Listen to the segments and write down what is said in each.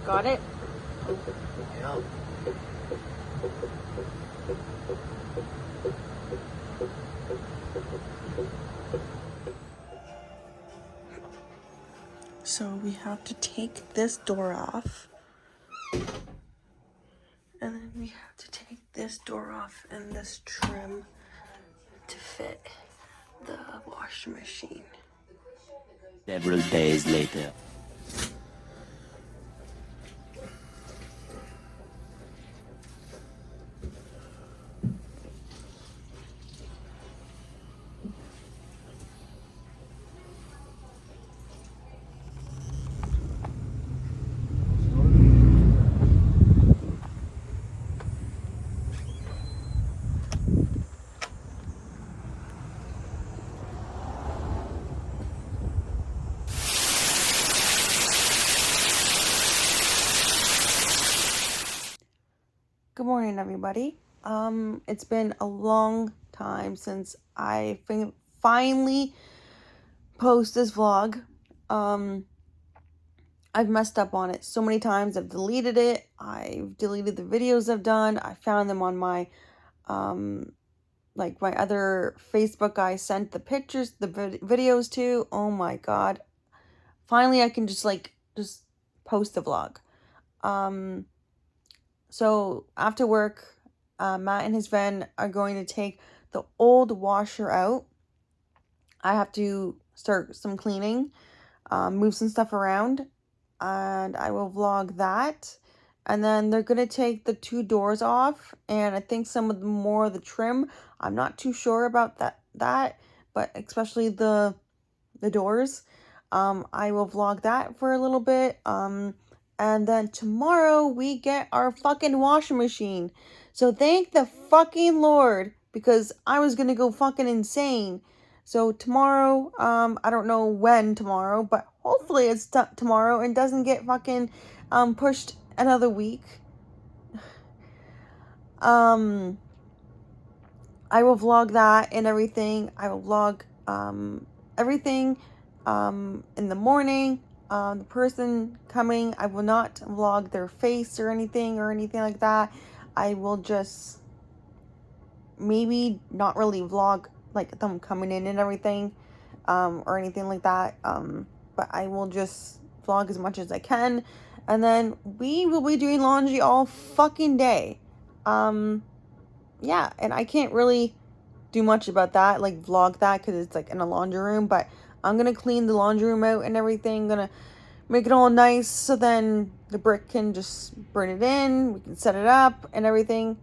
Got it? Yeah. So we have to take this door off. And then we have to take this door off and this trim to fit the washing machine. Several days later. Good morning, everybody. It's been a long time since I finally post this vlog. I've messed up on it so many times. I've deleted it. I've deleted the videos I've done. I found them on my, like my other Facebook I sent the pictures, the videos to. Oh my God. Finally, I can just post the vlog. So after work, Matt and his friend are going to take the old washer out. I have to start some cleaning, move some stuff around, and I will vlog that. And then they're going to take the 2 doors off, and I think some of the more of the trim. I'm not too sure about that, but especially the doors. I will vlog that for a little bit. And then tomorrow we get our fucking washing machine. So thank the fucking Lord, because I was gonna go fucking insane. So tomorrow, I don't know when tomorrow, but hopefully it's tomorrow and doesn't get fucking pushed another week. I will vlog that and everything. I will vlog everything in the morning. The person coming, I will not vlog their face or anything like that. I will just maybe not really vlog like them coming in and everything or anything like that. But I will just vlog as much as I can. And then we will be doing laundry all fucking day. Yeah, and I can't really do much about that, like vlog that, because it's like in a laundry room. But I'm gonna clean the laundry room out and everything, gonna make it all nice so then the brick can just burn it in, we can set it up and everything.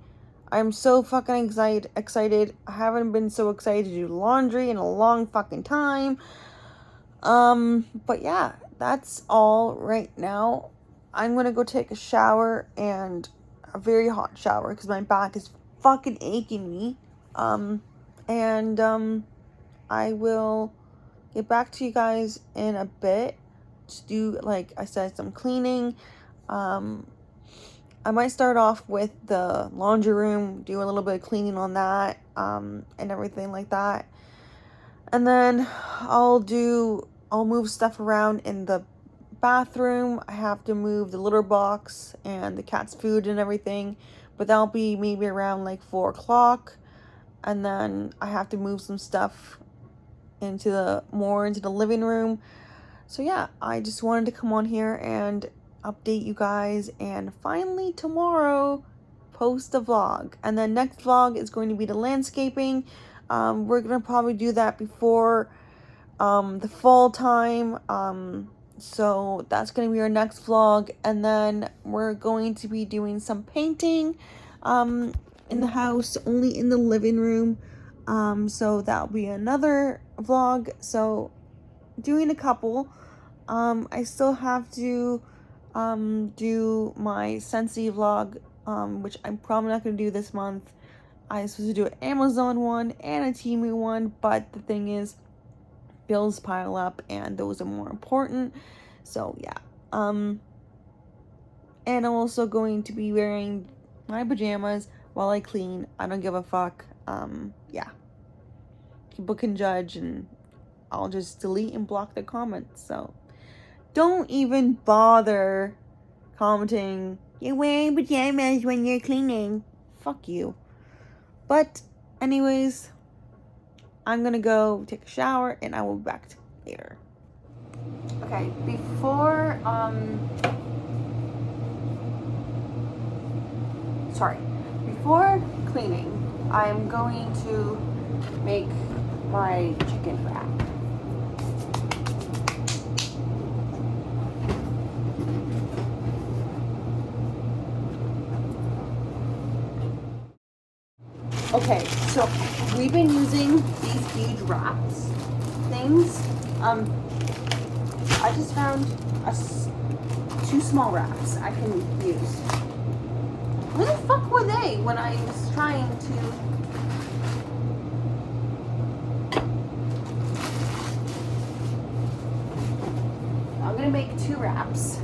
I'm so fucking excited. I haven't been so excited to do laundry in a long fucking time. But yeah, that's all right now. I'm gonna go take a shower, and a very hot shower, because my back is fucking aching me. And I will get back to you guys in a bit to do, like I said, some cleaning. I might start off with the laundry room, do a little bit of cleaning on that, and everything like that. And then I'll move stuff around in the bathroom. I have to move the litter box and the cat's food and everything, but that'll be maybe around like 4 o'clock. And then I have to move some stuff into the living room. So yeah, I just wanted to come on here and update you guys, and finally tomorrow post a vlog. And then next vlog is going to be the landscaping. We're gonna probably do that before the fall time. So that's gonna be our next vlog. And then we're going to be doing some painting in the house, only in the living room. So that'll be another vlog. So doing a couple. I still have to do my Scentsy vlog, which I'm probably not going to do this month. I was supposed to do an Amazon one and a Temu one, but the thing is, bills pile up and those are more important. So yeah. And I'm also going to be wearing my pajamas while I clean. I don't give a fuck. Yeah. People can judge, and I'll just delete and block their comments. So don't even bother commenting, you're wearing pajamas when you're cleaning. Fuck you. But anyways, I'm gonna go take a shower and I will be back later. Okay, before cleaning, I'm going to make my chicken wrap. Okay, so we've been using these huge wraps things. I just found two small wraps I can use. Where the fuck were they when I was trying to? I'm gonna make two wraps.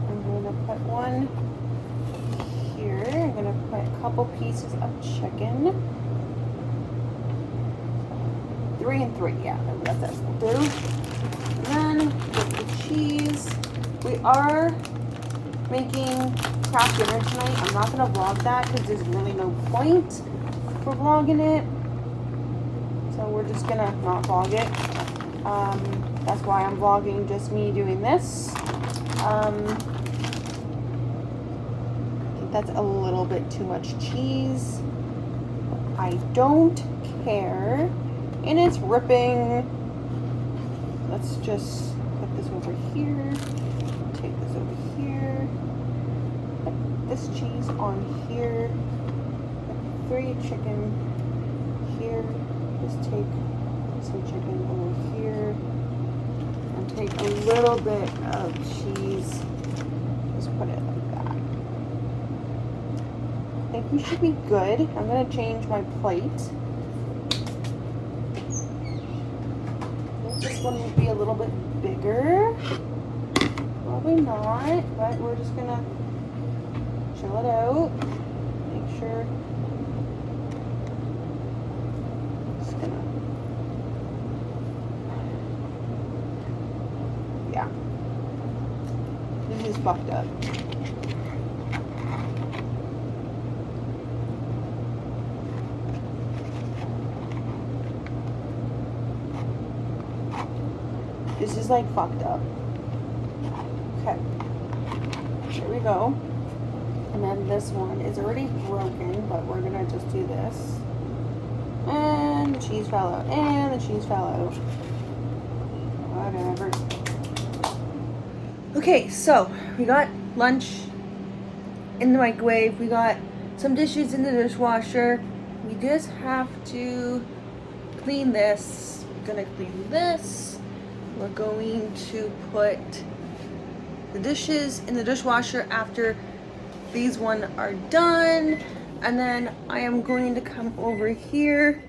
I'm gonna put one here. I'm gonna put a couple pieces of chicken. 3 and 3, yeah, that's it. We'll do. And then with the cheese, we are making craft dinner tonight. I'm not gonna vlog that because there's really no point for vlogging it. So we're just gonna not vlog it. That's why I'm vlogging just me doing this. I think that's a little bit too much cheese. I don't care. And it's ripping. Let's just put this over here. Take this over here. Put this cheese on here. Put 3 chicken here. Just take some chicken over here. And take a little bit of cheese. Just put it like that. I think we should be good. I'm gonna change my plate. This one will be a little bit bigger. Probably not, but we're just gonna chill it out. Make sure. Just gonna. Yeah. This is fucked up. This is like fucked up. Okay. There we go. And then this one is already broken, but we're gonna just do this. And the cheese fell out. And the cheese fell out. Whatever. Okay, so we got lunch in the microwave. We got some dishes in the dishwasher. We just have to clean this. We're gonna clean this. We're going to put the dishes in the dishwasher after these one are done. And then I am going to come over here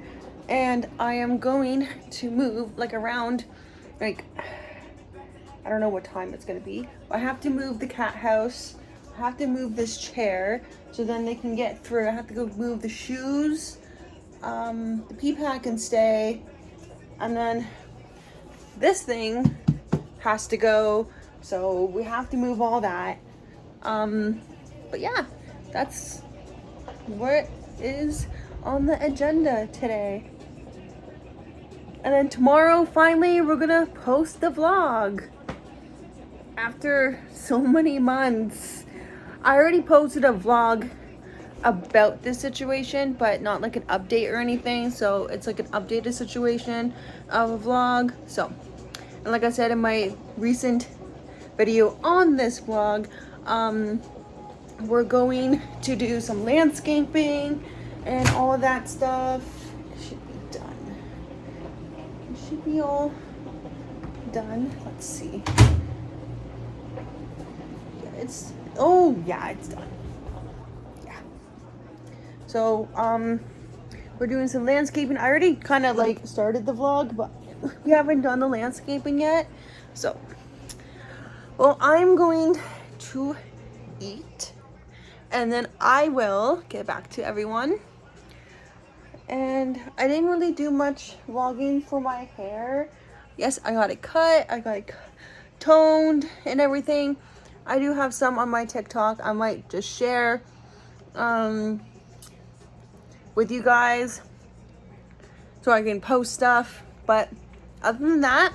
and I am going to move like around, like, I don't know what time it's gonna be. I have to move the cat house. I have to move this chair so then they can get through. I have to go move the shoes. The pee pad can stay. And then this thing has to go, so we have to move all that. But yeah, that's what is on the agenda today. And then tomorrow, finally, we're gonna post the vlog. After so many months. I already posted a vlog about this situation, but not like an update or anything. So it's like an updated situation of a vlog. So, and like I said in my recent video on this vlog, we're going to do some landscaping and all of that stuff. It should be done. It should be all done. Let's see. Yeah, it's, oh yeah, it's done. So, we're doing some landscaping. I already kind of like started the vlog, but we haven't done the landscaping yet. So, well, I'm going to eat and then I will get back to everyone. And I didn't really do much vlogging for my hair. Yes, I got it cut. I got it toned and everything. I do have some on my TikTok. I might just share with you guys so I can post stuff. But other than that,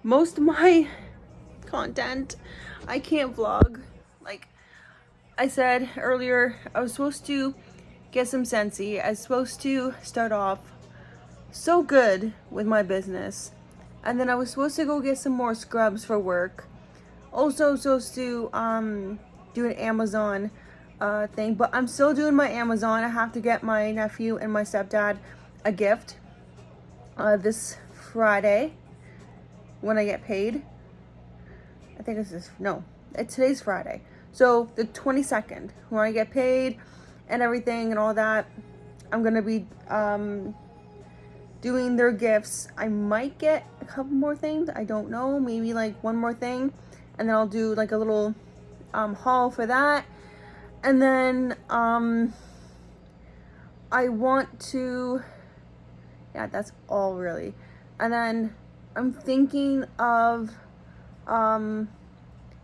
most of my content, I can't vlog. Like I said earlier, I was supposed to get some Scentsy. I was supposed to start off so good with my business. And then I was supposed to go get some more scrubs for work. Also supposed to do an Amazon thing, but I'm still doing my Amazon. I have to get my nephew and my stepdad a gift this Friday when I get paid. I think today's Friday. So the 22nd, when I get paid and everything and all that, I'm gonna be doing their gifts. I might get a couple more things. I don't know, maybe like one more thing, and then I'll do like a little haul for that. And then I want to, yeah, that's all really. And then I'm thinking of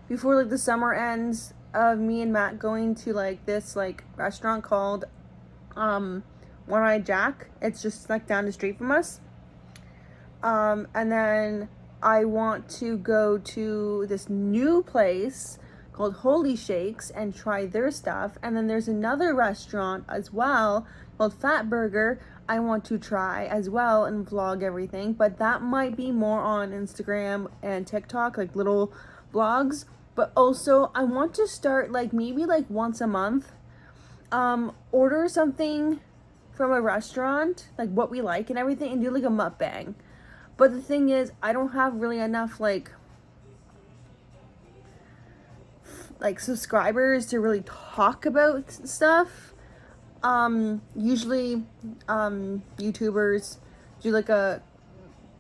before like the summer ends, of me and Matt going to like this like restaurant called One-Eyed Jack. It's just like down the street from us. And then I want to go to this new place called Holy Shakes and try their stuff. And then there's another restaurant as well called Fat Burger I want to try as well and vlog everything. But that might be more on Instagram and TikTok, like little vlogs. But also I want to start like maybe like once a month, order something from a restaurant, like what we like and everything, and do like a mukbang. But the thing is, I don't have really enough like subscribers to really talk about stuff. Usually YouTubers do like a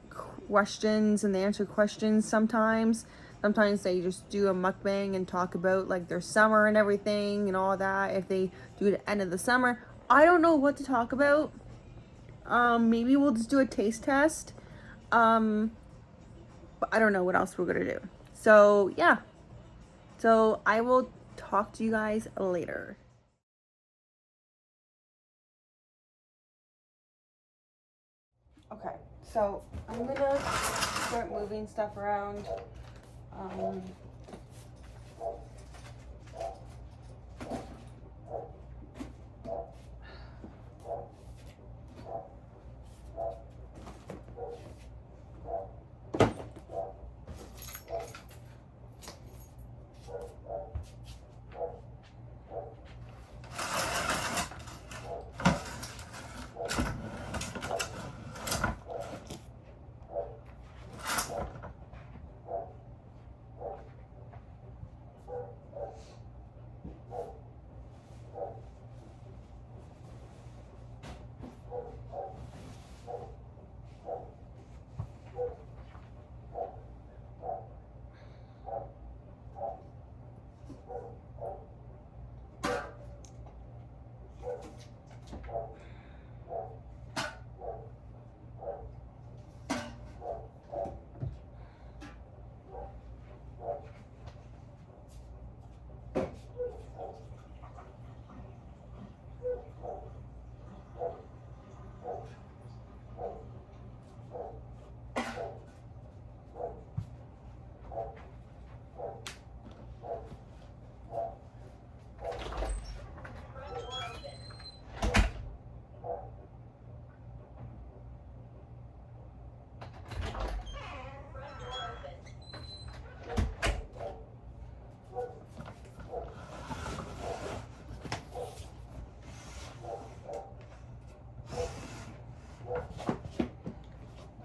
questions and they answer questions sometimes. Sometimes they just do a mukbang and talk about like their summer and everything and all that. If they do it at the end of the summer, I don't know what to talk about. Maybe we'll just do a taste test. But I don't know what else we're gonna do. So yeah. So I will talk to you guys later. Okay, so I'm gonna start moving stuff around.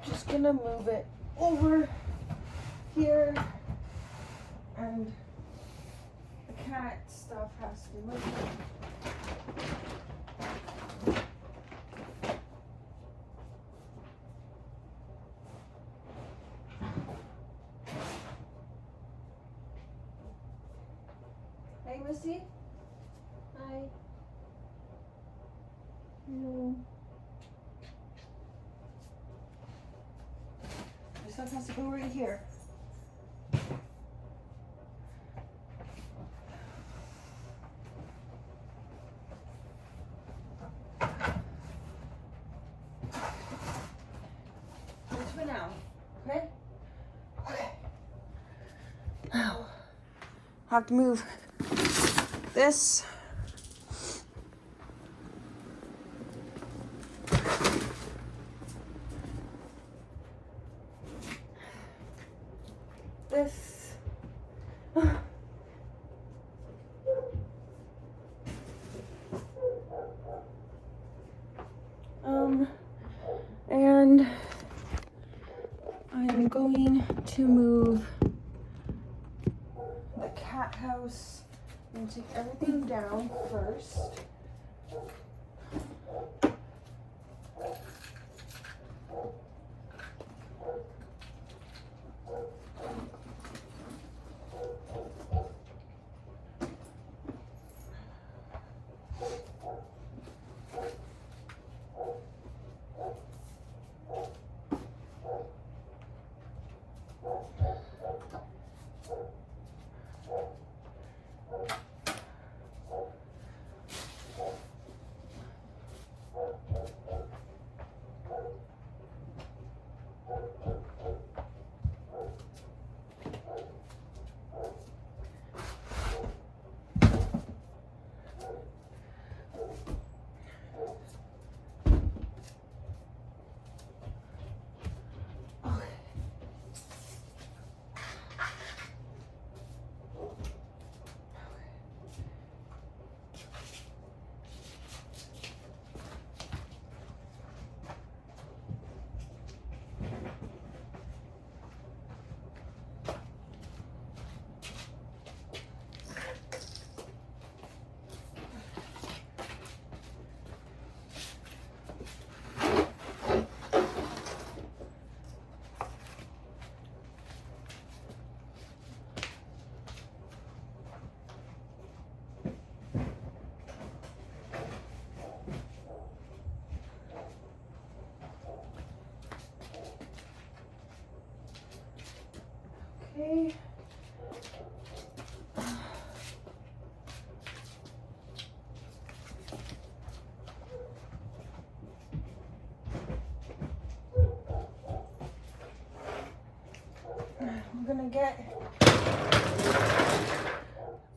Just gonna move it over here, and the cat stuff has to be moved. Hey, Missy. Hi. Hello. stuff has to go right here. Just for now, okay? Okay. Now, I have to move this. This. And I'm going to move the cat house and take everything down first. Okay. I'm gonna get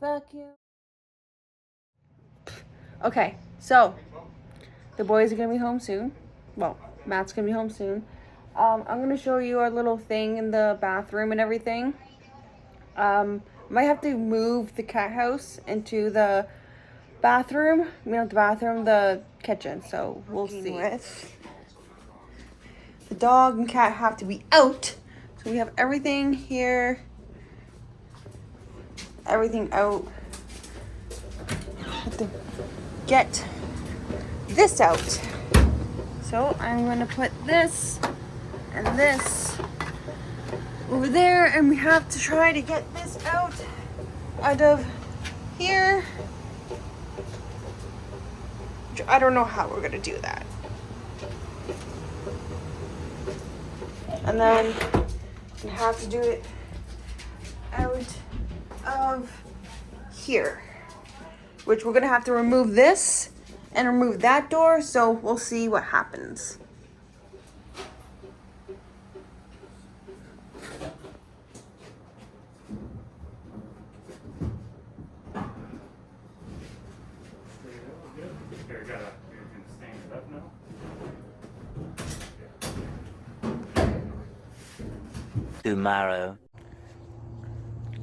vacuum. Okay, so the boys are gonna be home soon. Well, Matt's gonna be home soon. I'm gonna show you our little thing in the bathroom and everything. Might have to move the cat house into the bathroom. Not the bathroom, the kitchen. So we'll see. The dog and cat have to be out. So we have everything here. Everything out. Have to get this out. So I'm gonna put this and this over there, and we have to try to get this out of here. I don't know how we're gonna do that. And then we have to do it out of here, which we're gonna have to remove this and remove that door, so we'll see what happens. Tomorrow.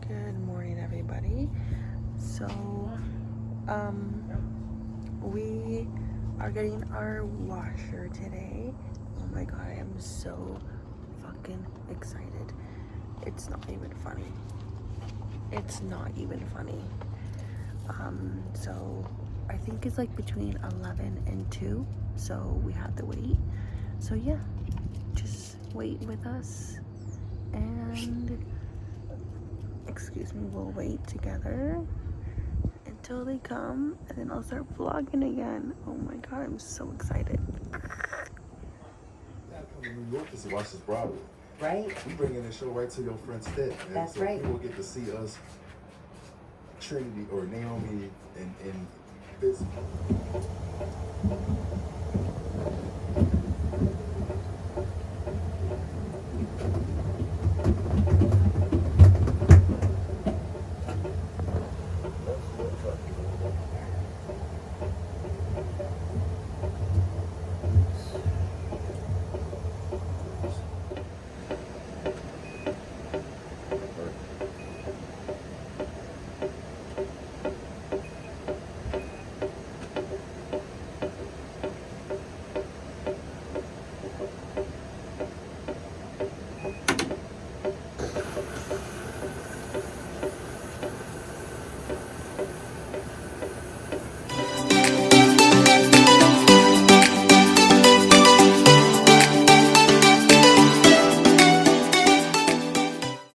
Good morning, everybody. So, we are getting our washer today. Oh my god, I am so fucking excited. It's not even funny. It's not even funny. So I think it's like between 11 and 2, so we have to wait. So yeah, just wait with us, and excuse me, we'll wait together until they come, and then I'll start vlogging again. Oh my god, I'm so excited. Watch this Broadway. Right? We bringing the show right to your front step, man. That's so right. People get to see us, Trinity or Naomi, and physical.